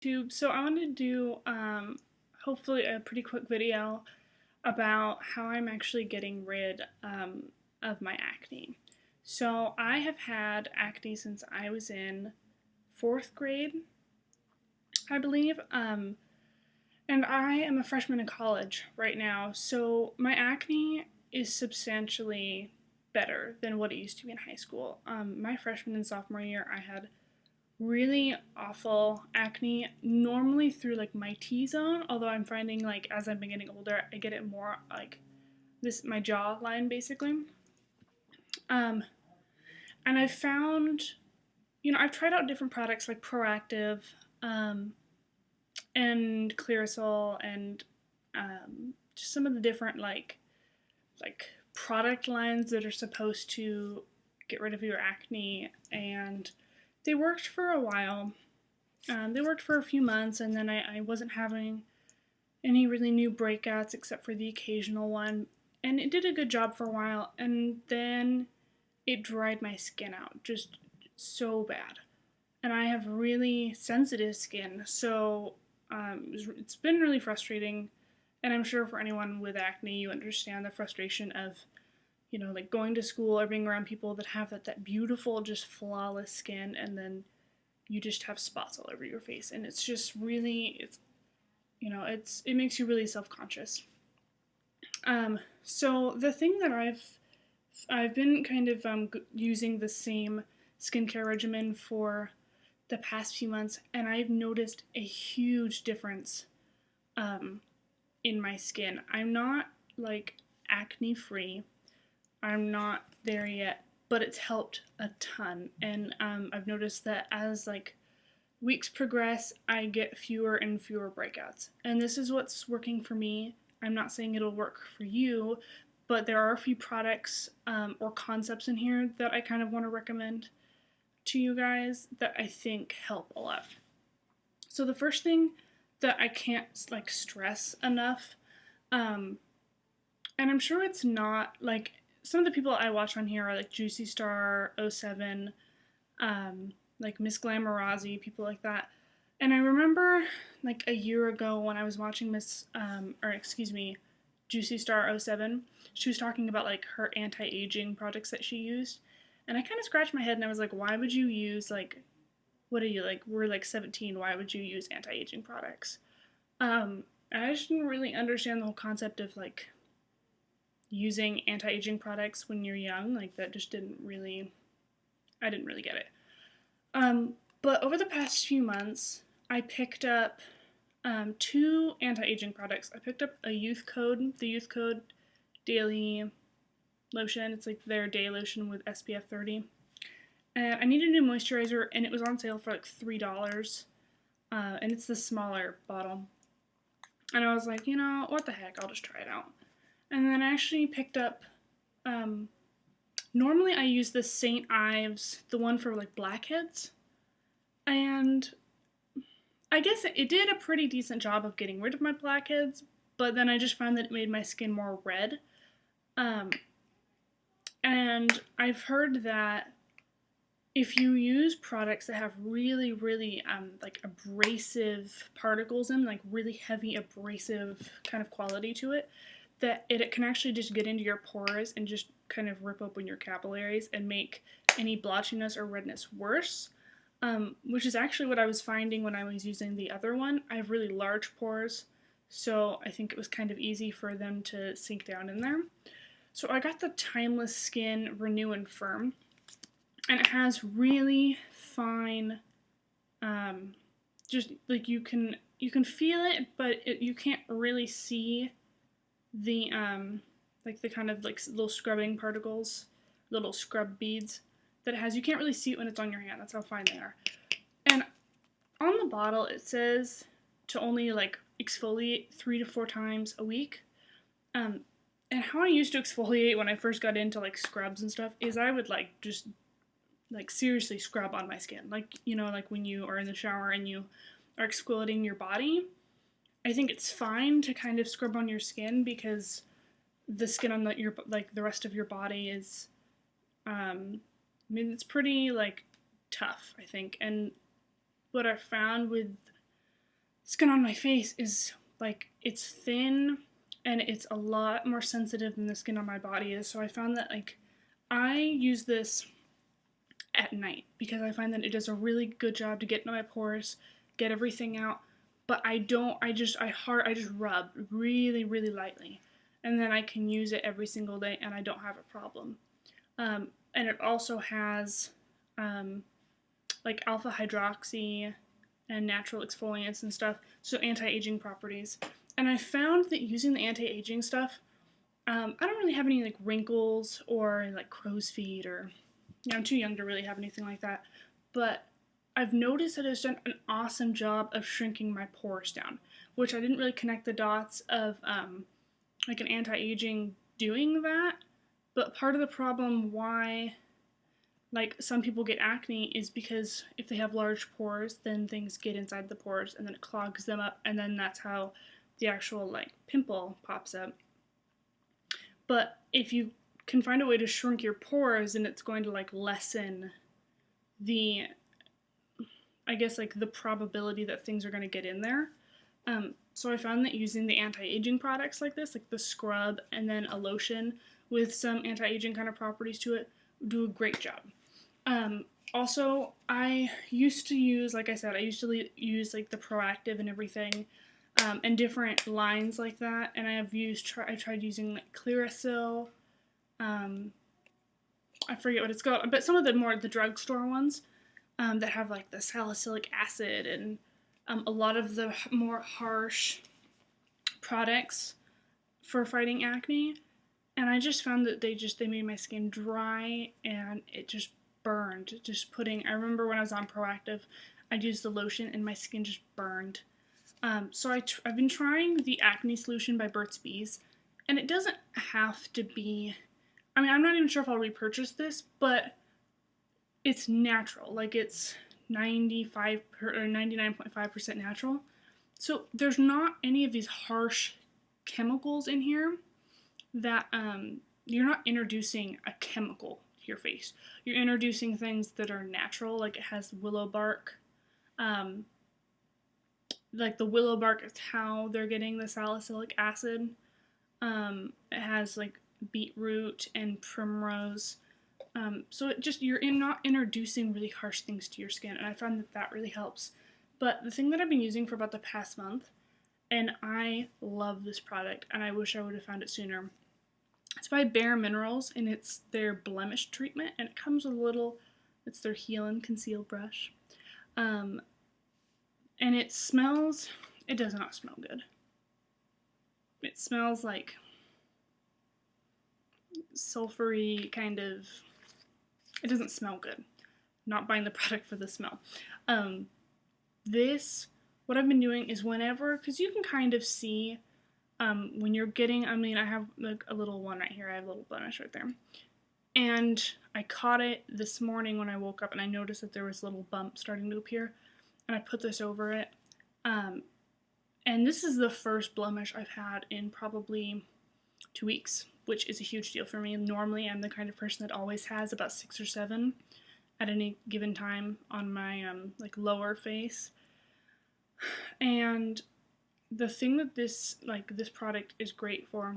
So I want to do hopefully a pretty quick video about how I'm actually getting rid of my acne. So I have had acne since I was in fourth grade, I believe, and I am a freshman in college right now. So my acne is substantially better than what it used to be in high school. My freshman and sophomore year, I had really awful acne normally through like my T-zone, although I'm finding like as I've been getting older I get it more like this my jawline basically. um and I've found, I've tried out different products like Proactive, um and Clearasil, and just some of the different like product lines that are supposed to get rid of your acne, and they worked for a while. They worked for a few months, and then I wasn't having any really new breakouts except for the occasional one. And it did a good job for a while, and then it dried my skin out just so bad. And I have really sensitive skin, so it's been really frustrating. And I'm sure for anyone with acne, you understand the frustration of, like going to school or being around people that have that beautiful, just flawless skin, and then you just have spots all over your face, and it's just really it makes you really self-conscious. So the thing that I've been kind of using the same skincare regimen for the past few months, and I've noticed a huge difference um, in my skin. I'm not like acne free. I'm not there yet, but it's helped a ton. And I've noticed that as like weeks progress, I get fewer and fewer breakouts. And this is what's working for me. I'm not saying it'll work for you, but there are a few products or concepts in here that I kind of want to recommend to you guys that I think help a lot. So the first thing that I can't like stress enough, and I'm sure it's not like some of the people I watch on here are like Juicy Star 07, like Miss Glamorazzi, people like that. And I remember like a year ago when I was watching Juicy Star 07, she was talking about like her anti-aging products that she used. And I kind of scratched my head and I was like, why would you use like, what are you like, we're like 17, why would you use anti-aging products? And I just didn't really understand the whole concept of like using anti-aging products when you're young. Like that just I didn't really get it. But over the past few months, I picked up two anti-aging products. I picked up the Youth Code Daily Lotion. It's like their day lotion with SPF 30. And I needed a new moisturizer, and it was on sale for like $3. And it's the smaller bottle. And I was like, what the heck, I'll just try it out. And then I actually picked up, normally I use the St. Ives, the one for like blackheads. And I guess it did a pretty decent job of getting rid of my blackheads, but then I just found that it made my skin more red. And I've heard that if you use products that have really, really like abrasive particles in, like really heavy abrasive kind of quality to it, that it can actually just get into your pores and just kind of rip open your capillaries and make any blotchiness or redness worse. Which is actually what I was finding when I was using the other one. I have really large pores, so I think it was kind of easy for them to sink down in there. So I got the Timeless Skin Renew and Firm, and it has really fine, just like you can feel it, but you can't really see the like the kind of like little scrubbing particles, little scrub beads that it has. You can't really see it when it's on your hand. That's how fine they are. And on the bottle it says to only like exfoliate 3 to 4 times a week. And how I used to exfoliate when I first got into like scrubs and stuff is I would like just like seriously scrub on my skin. Like, like when you are in the shower and you are exfoliating your body. I think it's fine to kind of scrub on your skin because the skin on your like the rest of your body is it's pretty like tough, I think. And what I found with skin on my face is like, it's thin and it's a lot more sensitive than the skin on my body is. So I found that like I use this at night because I find that it does a really good job to get into my pores, get everything out. But I just rub really, really lightly. And then I can use it every single day and I don't have a problem. And it also has like alpha hydroxy and natural exfoliants and stuff, so anti-aging properties. And I found that using the anti-aging stuff, I don't really have any like wrinkles or like crow's feet, or I'm too young to really have anything like that. But I've noticed that it's done an awesome job of shrinking my pores down, which I didn't really connect the dots of like an anti-aging doing that. But part of the problem why like some people get acne is because if they have large pores, then things get inside the pores and then it clogs them up, and then that's how the actual like pimple pops up. But if you can find a way to shrink your pores, then it's going to like lessen the, I guess, like the probability that things are going to get in there. So I found that using the anti-aging products like this, like the scrub and then a lotion with some anti-aging kind of properties to it, do a great job. Also, I used to use, like I said, I used to use like the Proactive and everything, and different lines like that. And I tried using like Clearasil. I forget what it's called, but some of the drugstore ones that have like the salicylic acid and a lot of the more harsh products for fighting acne. And I just found that they made my skin dry and it just burned. I remember when I was on Proactive, I'd use the lotion and my skin just burned. So I've been trying the acne solution by Burt's Bees, and it doesn't have to be, I mean, I'm not even sure if I'll repurchase this, but it's natural. Like it's 95 or 99.5% natural. So there's not any of these harsh chemicals in here that you're not introducing a chemical to your face. You're introducing things that are natural, like it has willow bark. Like the willow bark is how they're getting the salicylic acid. It has like beetroot and primrose. So you're not introducing really harsh things to your skin, and I found that really helps. But the thing that I've been using for about the past month, and I love this product, and I wish I would have found it sooner. It's by Bare Minerals, and it's their blemish treatment, and it comes with it's their Heal and Conceal brush. And it does not smell good. It smells like sulfury kind of, it doesn't smell good. Not buying the product for the smell. What I've been doing is because you can kind of see when you're getting, I have like a little one right here. I have a little blemish right there. And I caught it this morning when I woke up and I noticed that there was a little bump starting to appear. And I put this over it. And this is the first blemish I've had in probably 2 weeks, which is a huge deal for me. Normally, I'm the kind of person that always has about 6 or 7 at any given time on my like lower face. And the thing that this product is great for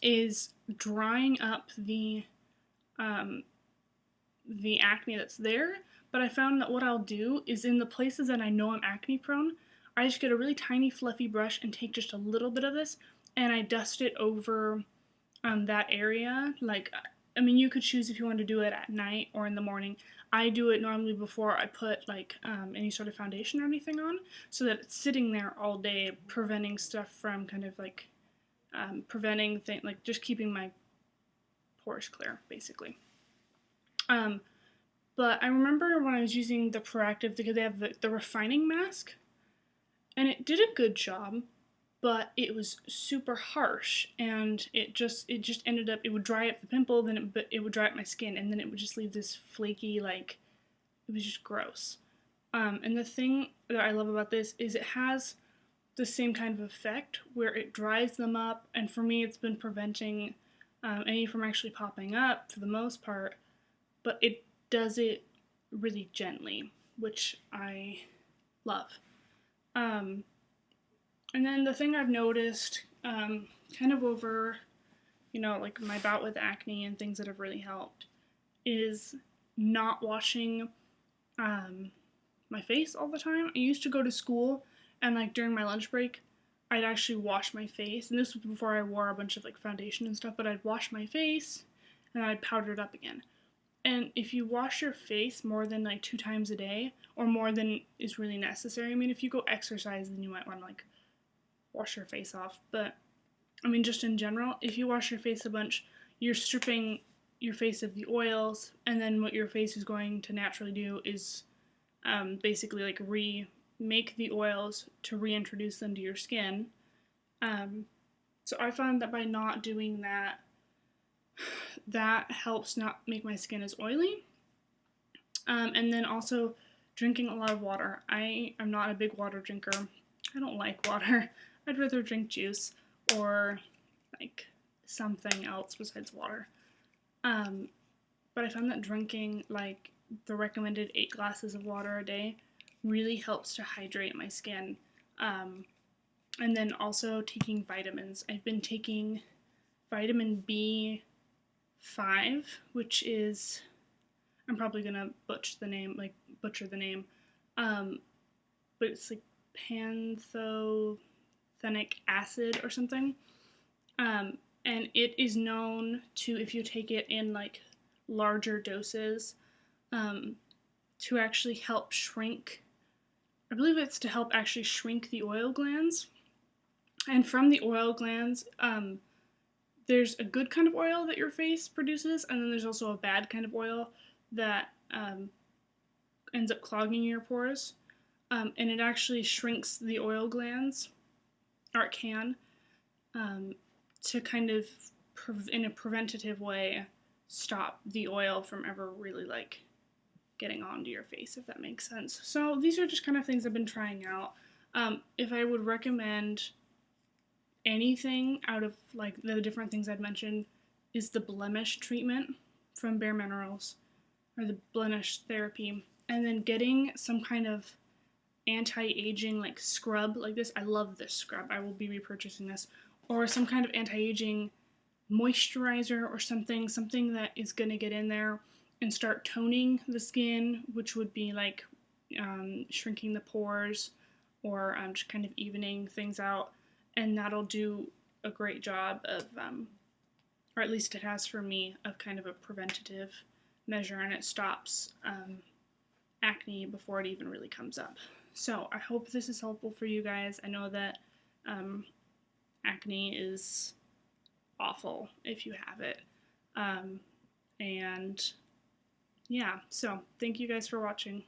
is drying up the acne that's there. But I found that what I'll do is in the places that I know I'm acne prone, I just get a really tiny fluffy brush and take just a little bit of this and I dust it over that area. You could choose if you want to do it at night or in the morning. I do it normally before I put any sort of foundation or anything on, so that it's sitting there all day, preventing stuff from kind of preventing things, like just keeping my pores clear, basically. But I remember when I was using the Proactive, because they have the refining mask, and it did a good job, but it was super harsh, and it just ended up, it would dry up the pimple, then it would dry up my skin, and then it would just leave this flaky, it was just gross. And the thing that I love about this is it has the same kind of effect where it dries them up, and for me it's been preventing any from actually popping up for the most part, but it does it really gently, which I love. And then the thing I've noticed, kind of over, like my bout with acne and things that have really helped, is not washing my face all the time. I used to go to school and like during my lunch break, I'd actually wash my face, and this was before I wore a bunch of like foundation and stuff, but I'd wash my face and I'd powder it up again. And if you wash your face more than like 2 times a day, or more than is really necessary, I mean, if you go exercise, then you might want to like wash your face off. But I mean, just in general, if you wash your face a bunch, you're stripping your face of the oils, and then what your face is going to naturally do is basically like remake the oils to reintroduce them to your skin. So I found that by not doing that, that helps not make my skin as oily. And then also drinking a lot of water. I am not a big water drinker. I don't like water. I'd rather drink juice or like something else besides water. But I found that drinking like the recommended 8 glasses of water a day really helps to hydrate my skin. And then also taking vitamins. I've been taking vitamin B5, which is, I'm probably gonna butcher the name, but it's like pantothenic acid or something. And it is known to, if you take it in like larger doses, to actually help shrink. I believe it's to help actually shrink the oil glands. And from the oil glands, there's a good kind of oil that your face produces, and then there's also a bad kind of oil that ends up clogging your pores. And it actually shrinks the oil glands, or it can, to kind of, in a preventative way, stop the oil from ever really like getting onto your face, if that makes sense. So these are just kind of things I've been trying out. If I would recommend anything out of like the different things I'd mentioned, is the blemish treatment from Bare Minerals, or the blemish therapy, and then getting some kind of anti-aging like scrub like this. I love this scrub. I will be repurchasing this. Or some kind of anti-aging moisturizer or something that is going to get in there and start toning the skin, which would be like shrinking the pores, or just kind of evening things out. And that'll do a great job of, or at least it has for me, of kind of a preventative measure, and it stops acne before it even really comes up. So I hope this is helpful for you guys. I know that acne is awful if you have it. And yeah, so thank you guys for watching.